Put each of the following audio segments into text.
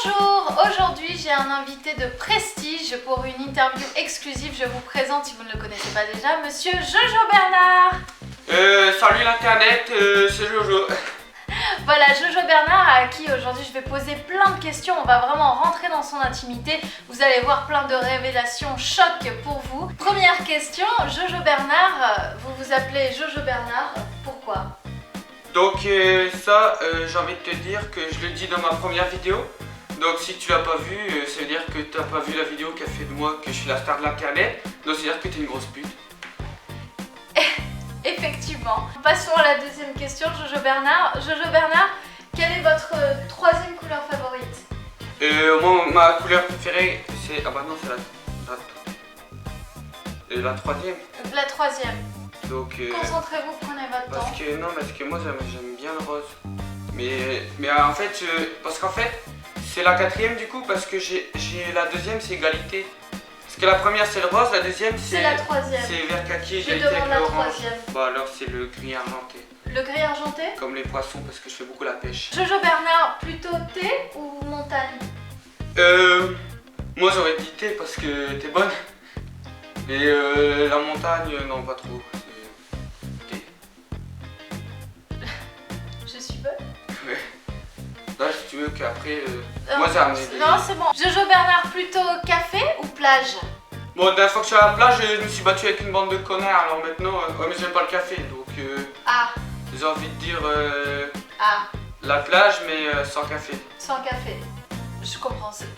Bonjour, aujourd'hui j'ai un invité de prestige pour une interview exclusive. Je vous présente, si vous ne le connaissez pas déjà, Monsieur Jojo Bernard. Salut l'internet, c'est Jojo. Voilà, Jojo Bernard à qui aujourd'hui je vais poser plein de questions. On va vraiment rentrer dans son intimité. Vous allez voir plein de révélations choc pour vous. Première question, Jojo Bernard, vous vous appelez Jojo Bernard, pourquoi? Donc j'ai envie de te dire que je le dis dans ma première vidéo. Donc si tu l'as pas vu, ça veut dire que t'as pas vu la vidéo qu'a fait de moi que je suis la star de l'internet. Donc ça veut dire que t'es une grosse pute. Effectivement. Passons à la deuxième question, Jojo Bernard. Jojo Bernard, quelle est votre troisième couleur favorite? Moi ma couleur préférée c'est... Ah bah non c'est la troisième. La troisième. Donc Concentrez-vous, prenez votre temps. parce que moi j'aime bien le rose. Mais en fait, parce qu'en fait c'est la quatrième du coup parce que j'ai la deuxième c'est égalité. Parce que la première c'est le rose, la deuxième c'est la troisième. C'est vert kaki, Je égalité demande avec la le orange. troisième. Bah alors c'est le gris argenté. Le gris argenté? Comme les poissons parce que je fais beaucoup la pêche. Jojo Bernard, plutôt thé ou montagne? Moi j'aurais dit thé parce que t'es bonne. Et la montagne, non pas trop. Thé. Je suis bonne? Ouais. Là si tu veux qu'après... moi j'ai amené des... Non c'est bon. Jojo Bernard, plutôt café ou plage? Bon, la dernière fois que je suis à la plage, je me suis battu avec une bande de connards. Alors maintenant, ouais mais j'aime pas le café. Donc j'ai envie de dire la plage mais sans café. Sans café. Je comprends, c'est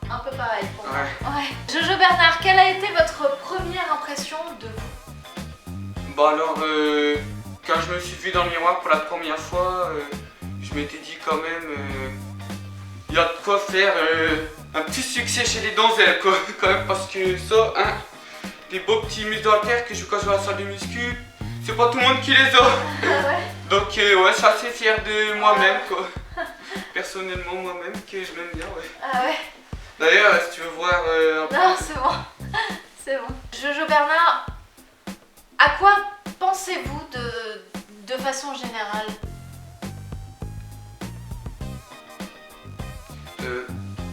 un peu pareil pour moi. Ouais. Jojo Bernard, quelle a été votre première impression de vous? Bon alors, quand je me suis vu dans le miroir pour la première fois, je m'étais dit quand même, il y a de quoi faire un petit succès chez les donzelles quoi, quand même, parce que ça, hein, des beaux petits muscles dans le cœur que quand je vais à la salle de muscu, c'est pas tout le monde qui les a. Ouais. Donc ouais, je suis assez fier de moi-même quoi. Personnellement moi-même que je m'aime bien, ouais. Ah ouais. D'ailleurs, si tu veux voir un peu... Non, c'est bon. C'est bon. Jojo Bernard, à quoi pensez-vous de façon générale?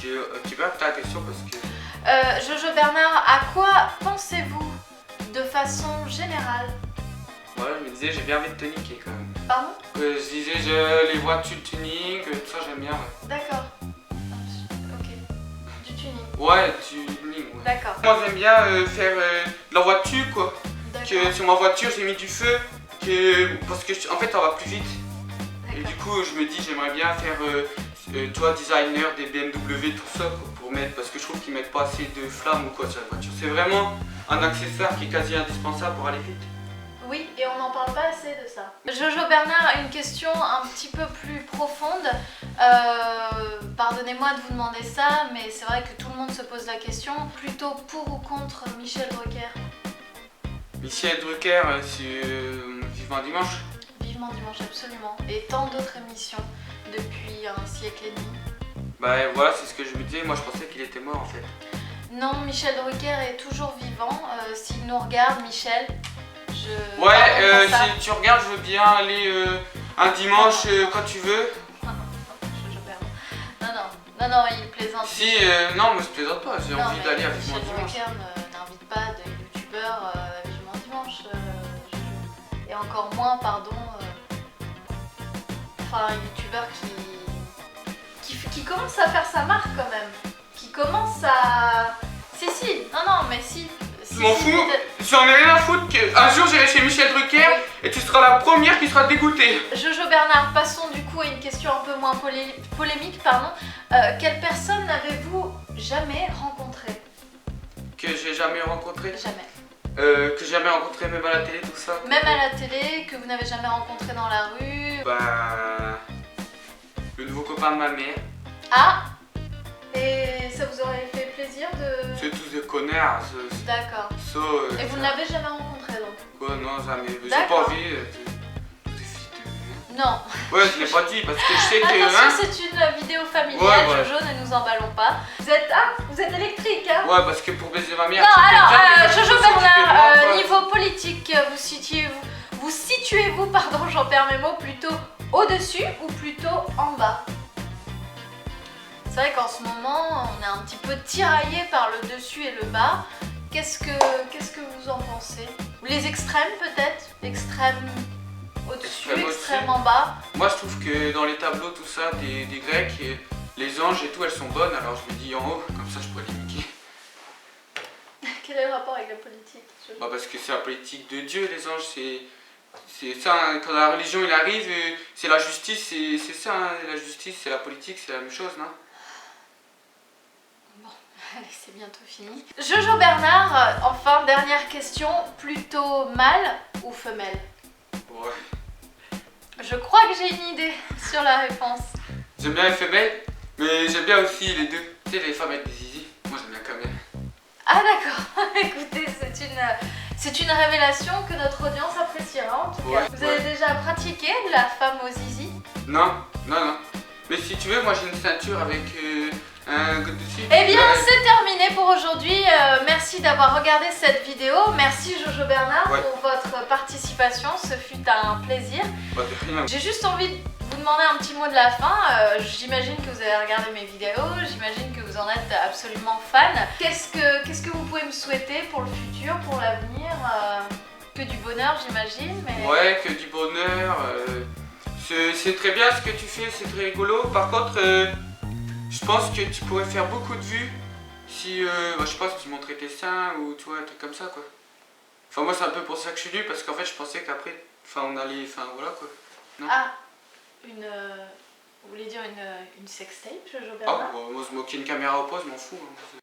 Tu peux répéter la question parce que... Jojo Bernard, à quoi pensez-vous de façon générale? Voilà, je me disais, j'ai bien envie de te niquer quand même. Pardon? Je disais, les voitures tuning, tout ça j'aime bien, ouais. D'accord. Ok. Du tuning. Ouais, tuning, ouais. D'accord. Moi j'aime bien faire de la voiture quoi. Que sur ma voiture j'ai mis du feu, parce que en fait ça va plus vite. Et du coup je me dis j'aimerais bien faire, toi designer des BMW, tout ça quoi, pour mettre, parce que je trouve qu'ils mettent pas assez de flammes ou quoi sur la voiture. C'est vraiment un accessoire qui est quasi indispensable pour aller vite. Oui, et on n'en parle pas assez de ça. Jojo Bernard, une question un petit peu plus profonde. Pardonnez-moi de vous demander ça, mais c'est vrai que tout le monde se pose la question. Plutôt pour ou contre Michel Drucker? Michel Drucker, c'est Vivement Dimanche. Vivement Dimanche, absolument. Et tant d'autres émissions depuis un siècle et demi. Bah voilà, c'est ce que je me disais, moi je pensais qu'il était mort en fait. Non, Michel Drucker est toujours vivant. S'il nous regarde, Michel... Ouais, si tu regardes, je veux bien aller un dimanche quand tu veux. Non, il plaisante. Si, non, mais je plaisante pas, j'ai envie d'aller à Vivement Dimanche. Michel Drucker n'invite pas de youtubeurs à Vivement Dimanche, et encore moins, pardon, enfin, un youtubeur qui commence à faire sa marque quand même. Qui commence à... Si, non, mais si... Je m'en fous, j'en ai rien à foutre qu'un jour j'irai chez Michel Drucker et tu seras la première qui sera dégoûtée. Jojo Bernard, passons du coup à une question un peu moins polémique, pardon. Quelle personne n'avez-vous jamais rencontrée? Que j'ai jamais rencontré? Jamais. Que j'ai jamais rencontré même à la télé, tout ça? Même à la télé, que vous n'avez jamais rencontré dans la rue? Bah... le nouveau copain de ma mère. Ah! Et ça vous aurait fait plaisir de... C'est tous des connards. D'accord. Et vous ne l'avez jamais rencontré donc? Quoi, non, jamais. J'ai pas envie. Non. Ouais, je l'ai pas dit parce que je sais que... Attention, c'est une vidéo familiale, Jojo, ne nous emballons pas. Vous êtes électrique, hein? Ouais, parce que pour baiser ma mère... Non, alors, Jojo Bernard, niveau politique, vous situez-vous, pardon, j'en perds mes mots, plutôt au-dessus ou plutôt en bas? C'est vrai qu'en ce moment, on est un petit peu tiraillé par le dessus et le bas. Qu'est-ce que vous en pensez? Les extrêmes peut-être? Extrême au-dessus, extrême en bas? Moi je trouve que dans les tableaux, tout ça, des Grecs, les anges et tout, elles sont bonnes, alors je me dis en haut, comme ça je pourrais les niquer. Quel est le rapport avec la politique? Bah parce que c'est la politique de Dieu, les anges, c'est ça, hein. Quand la religion il arrive, c'est la justice, c'est ça, hein. La justice, c'est la politique, c'est la même chose, non? Bon, allez, c'est bientôt fini. Jojo Bernard, enfin, dernière question, plutôt mâle ou femelle? Ouais. Je crois que j'ai une idée sur la réponse. J'aime bien les femelles, mais j'aime bien aussi les deux. Tu sais, les femmes avec des zizi, moi j'aime bien quand même. Ah d'accord, écoutez, c'est une révélation que notre audience appréciera en tout cas. Vous avez déjà pratiqué la femme au zizi? Non, non, non. Mais si tu veux, moi j'ai une ceinture avec un god dessus. Eh bien, c'est terminé pour aujourd'hui. Merci d'avoir regardé cette vidéo. Merci Jojo Bernard pour votre participation. Ce fut un plaisir. Bah, de rien. J'ai juste envie de vous demander un petit mot de la fin. J'imagine que vous avez regardé mes vidéos. J'imagine que vous en êtes absolument fan. Qu'est-ce que vous pouvez me souhaiter pour le futur, pour l'avenir? Que du bonheur, j'imagine. Mais... Ouais, que du bonheur. C'est très bien ce que tu fais, c'est très rigolo. Par contre, je pense que tu pourrais faire beaucoup de vues si, je sais pas, si tu montrais tes seins ou tu vois, un truc comme ça quoi. Enfin, moi c'est un peu pour ça que je suis venu parce qu'en fait je pensais qu'après, on allait, voilà quoi. Non? Ah, vous voulez dire une sextape, Jojo Bernard? Ah, bah, moi, qu'il y ait une caméra au poste, je m'en fous. Hein.